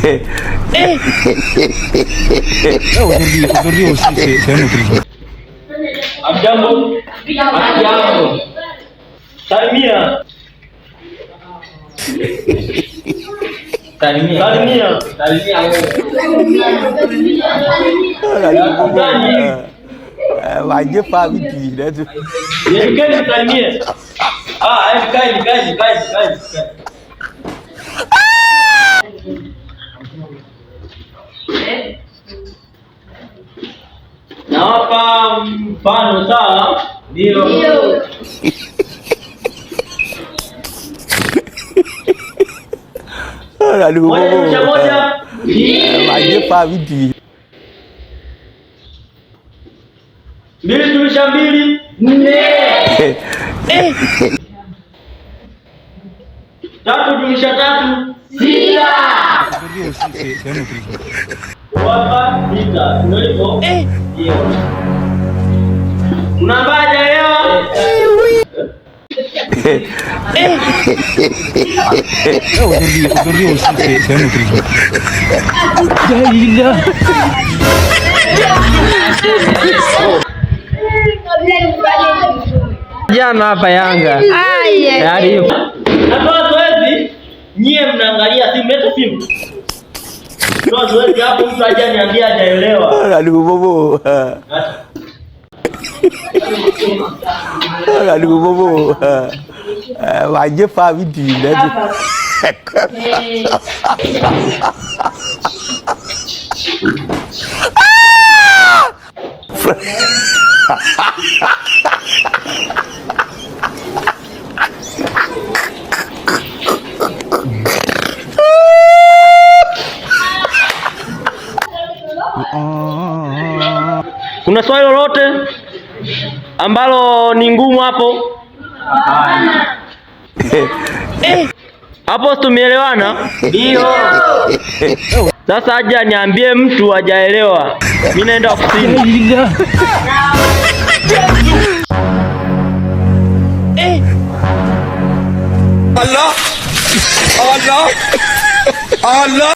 Aujourd'hui aussi, c'est un autre jour. Amjambo. Amjambo. Salimia. Salimia. Salimia. Wajib Pak Widi dah tu. Ya kan salimia. Kaji. Nawapa mfano sawa? Ndio. Aduh. Moja. Wajib Pak Widi. 2 + 2 4. 3 + 3 6. Aujourd'hui aussi, c'est un autre jour. Wapa sita. Ndio hivyo? Ndio. Unabaja leo? Aujourd'hui aussi, c'est un autre jour. Jahillah. Jana hapa Yanga. Yaani Natoa zoezi, nyie mnaangalia simu, leta simu. Natoa zoezi hapo, mtu aje niambie hajaelewa. Aduh bobo. Aduh bobo. Wajib Pak Widi dah tu. Kuna swali lolote ambalo ni ngumu hapo? Hapo tumeelewana? Ndio. Sasa aje niambie mtu hajaelewa. Mimi naenda ofisini. Allah.